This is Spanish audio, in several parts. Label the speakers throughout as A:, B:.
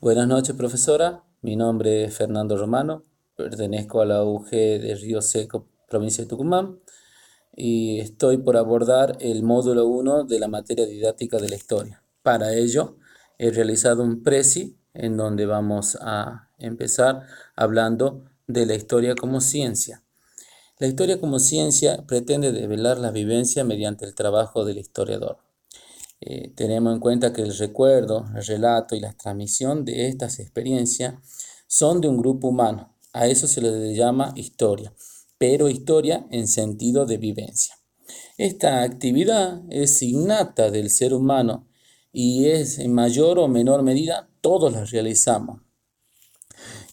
A: Buenas noches, profesora. Mi nombre es Fernando Romano. Pertenezco a la UG de Río Seco, provincia de Tucumán, y estoy por abordar el módulo 1 de la materia didáctica de la historia. Para ello, he realizado un presi en donde vamos a empezar hablando de la historia como ciencia. La historia como ciencia pretende develar la vivencia mediante el trabajo del historiador. Tenemos en cuenta que el recuerdo, el relato y la transmisión de estas experiencias son de un grupo humano. A eso se le llama historia, pero historia en sentido de vivencia. Esta actividad es innata del ser humano y es en mayor o menor medida todos la realizamos.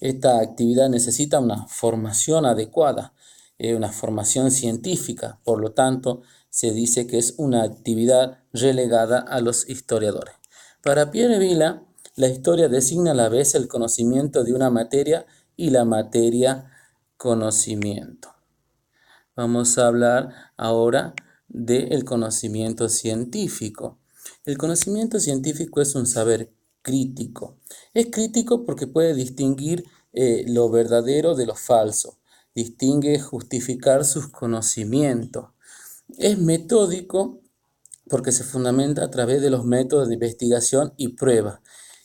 A: Esta actividad necesita una formación adecuada, una formación científica, por lo tanto, se dice que es una actividad relegada a los historiadores. Para Pierre Vila, la historia designa a la vez el conocimiento de una materia y la materia conocimiento. Vamos a hablar ahora del conocimiento científico. El conocimiento científico es un saber crítico. Es crítico porque puede distinguir lo verdadero de lo falso. Distingue justificar sus conocimientos. Es metódico porque se fundamenta a través de los métodos de investigación y prueba.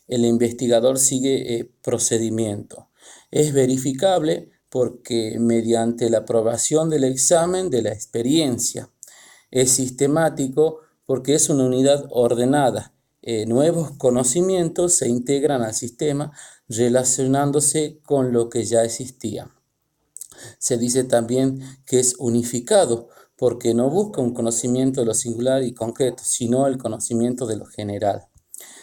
A: El investigador sigue procedimiento. Es verificable porque mediante la aprobación del examen de la experiencia. Es sistemático porque es una unidad ordenada. Nuevos conocimientos se integran al sistema relacionándose con lo que ya existía. Se dice también que es unificado porque no busca un conocimiento de lo singular y concreto, sino el conocimiento de lo general.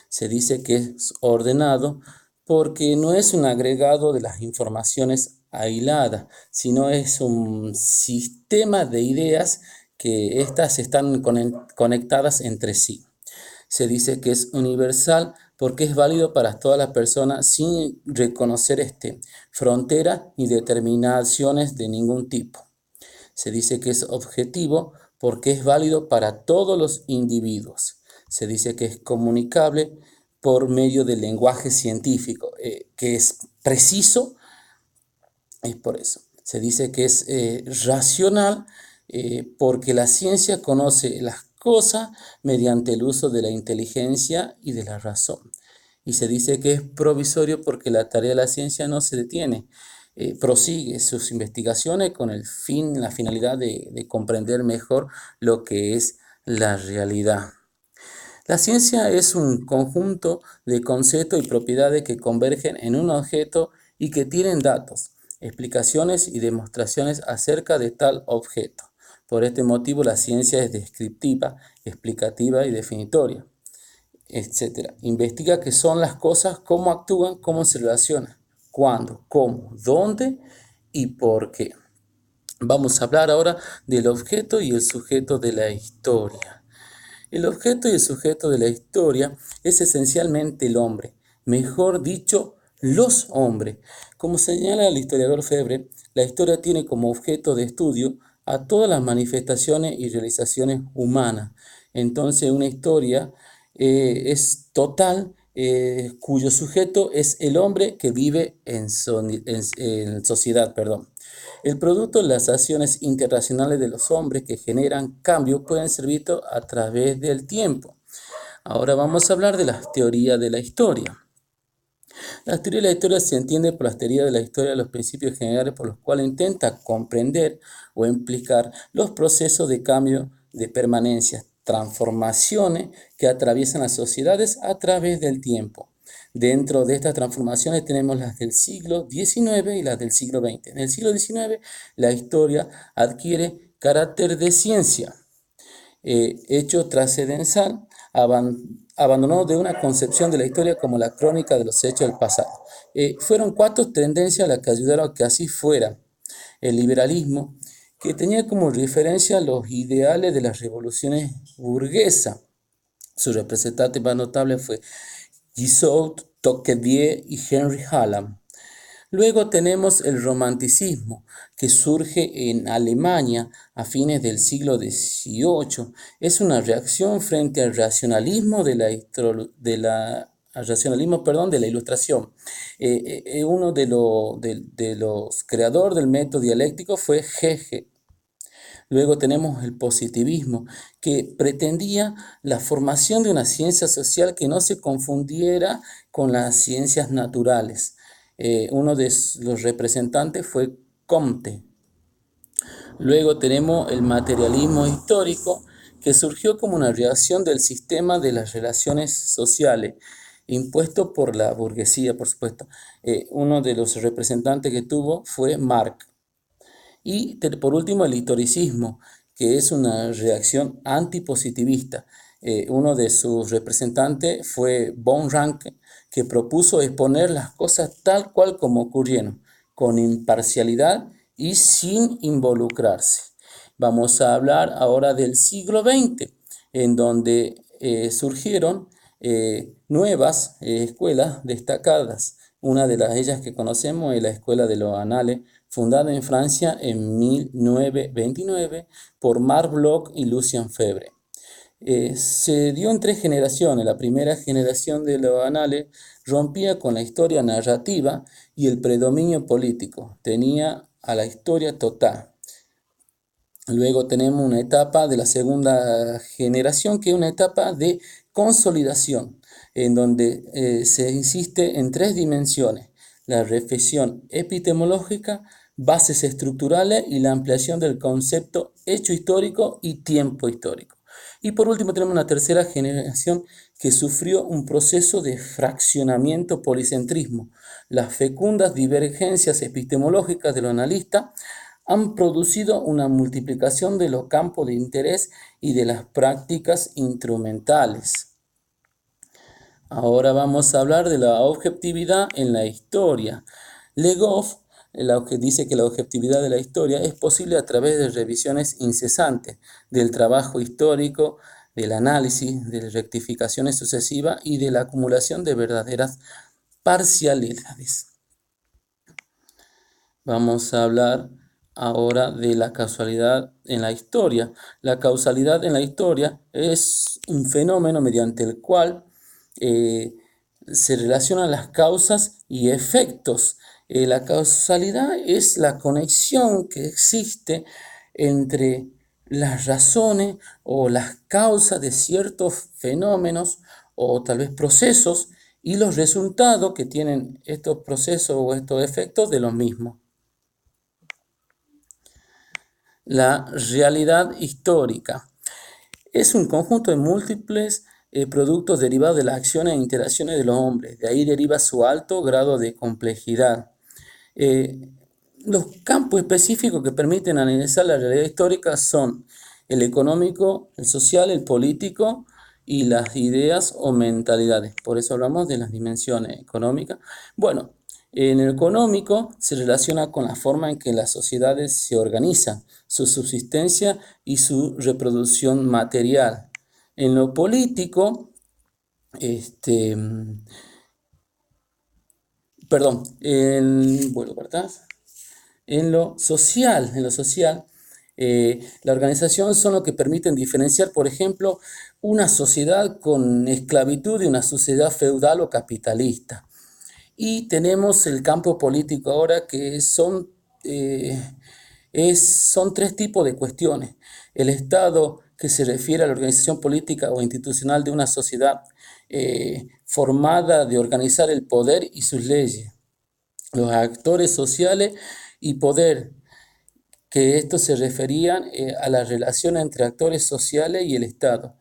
A: Se dice que es ordenado porque no es un agregado de las informaciones aisladas, sino es un sistema de ideas que éstas están conectadas entre sí. Se dice que es universal porque es válido para todas las personas sin reconocer fronteras ni determinaciones de ningún tipo. Se dice que es objetivo porque es válido para todos los individuos. Se dice que es comunicable por medio del lenguaje científico, que es preciso, es por eso. Se dice que es racional porque la ciencia conoce las cosas mediante el uso de la inteligencia y de la razón. Y se dice que es provisorio porque la tarea de la ciencia no se detiene, prosigue sus investigaciones con el fin, la finalidad de comprender mejor lo que es la realidad. La ciencia es un conjunto de conceptos y propiedades que convergen en un objeto y que tienen datos, explicaciones y demostraciones acerca de tal objeto. Por este motivo, la ciencia es descriptiva, explicativa y definitoria, etc. Investiga qué son las cosas, cómo actúan, cómo se relacionan, cuándo, cómo, dónde y por qué. Vamos a hablar ahora del objeto y el sujeto de la historia. El objeto y el sujeto de la historia es esencialmente el hombre, mejor dicho, los hombres. Como señala el historiador Febre, la historia tiene como objeto de estudio a todas las manifestaciones y realizaciones humanas. Entonces, una historia es total, cuyo sujeto es el hombre que vive en sociedad. El producto de las acciones internacionales de los hombres que generan cambios pueden ser vistos a través del tiempo. Ahora vamos a hablar de las teorías de la historia. La teoría de la historia se entiende por las teorías de la historia, los principios generales por los cuales intenta comprender o implicar los procesos de cambio, de permanencia, transformaciones que atraviesan las sociedades a través del tiempo. Dentro de estas transformaciones tenemos las del siglo XIX y las del siglo XX. En el siglo XIX la historia adquiere carácter de ciencia, hecho trascendental, abandonó de una concepción de la historia como la crónica de los hechos del pasado. Fueron cuatro tendencias las que ayudaron a que así fuera. El liberalismo, que tenía como referencia los ideales de las revoluciones burguesas. Su representante más notable fue Guizot, Tocqueville y Henry Hallam. Luego tenemos el romanticismo, que surge en Alemania a fines del siglo XVIII. Es una reacción frente al racionalismo de la al racionalismo, perdón, de la Ilustración. Uno de los creadores del método dialéctico fue Hegel. Luego tenemos el positivismo, que pretendía la formación de una ciencia social que no se confundiera con las ciencias naturales. Uno de los representantes fue Comte. Luego tenemos el materialismo histórico, que surgió como una reacción del sistema de las relaciones sociales, impuesto por la burguesía, por supuesto. Uno de los representantes que tuvo fue Marx. Y por último, el historicismo, que es una reacción antipositivista. Uno de sus representantes fue von Ranke, que propuso exponer las cosas tal cual como ocurrieron, con imparcialidad y sin involucrarse. Vamos a hablar ahora del siglo XX, en donde surgieron nuevas escuelas destacadas. Una de ellas que conocemos es la Escuela de los Anales, fundada en Francia en 1929 por Marc Bloch y Lucien Febvre. Se dio en tres generaciones. La primera generación de los Anales rompía con la historia narrativa y el predominio político. Tenía a la historia total. Luego tenemos una etapa de la segunda generación, que es una etapa de consolidación, en donde se insiste en tres dimensiones: la reflexión epistemológica, bases estructurales y la ampliación del concepto hecho histórico y tiempo histórico. Y por último tenemos una tercera generación que sufrió un proceso de fraccionamiento policentrismo. Las fecundas divergencias epistemológicas de los analistas han producido una multiplicación de los campos de interés y de las prácticas instrumentales. Ahora vamos a hablar de la objetividad en la historia. Le Goff dice que la objetividad de la historia es posible a través de revisiones incesantes del trabajo histórico, del análisis, de rectificaciones sucesivas y de la acumulación de verdaderas parcialidades. Vamos a hablar ahora de la causalidad en la historia. La causalidad en la historia es un fenómeno mediante el cual se relacionan las causas y efectos. La causalidad es la conexión que existe entre las razones o las causas de ciertos fenómenos o tal vez procesos y los resultados que tienen estos procesos o estos efectos de los mismos. La realidad histórica es un conjunto de múltiples productos derivados de las acciones e interacciones de los hombres. De ahí deriva su alto grado de complejidad. Los campos específicos que permiten analizar la realidad histórica son el económico, el social, el político y las ideas o mentalidades. Por eso hablamos de las dimensiones económicas. Bueno, en el económico se relaciona con la forma en que las sociedades se organizan, su subsistencia y su reproducción material. En lo político, vuelvo para atrás. En lo social, la organización son lo que permiten diferenciar, por ejemplo, una sociedad con esclavitud de una sociedad feudal o capitalista. Y tenemos el campo político ahora, que son tres tipos de cuestiones. El Estado, que se refiere a la organización política o institucional de una sociedad formada de organizar el poder y sus leyes. Los actores sociales y poder, que estos se referían a la relación entre actores sociales y el Estado.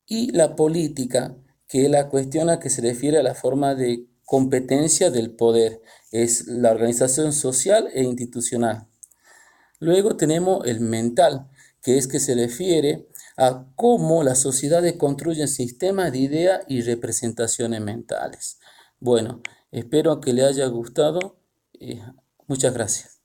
A: Y la política, que es la cuestión a que se refiere a la forma de competencia del poder, es la organización social e institucional. Luego tenemos el mental, que es que se refiere a cómo las sociedades construyen sistemas de ideas y representaciones mentales. Bueno, espero que le haya gustado. Muchas gracias.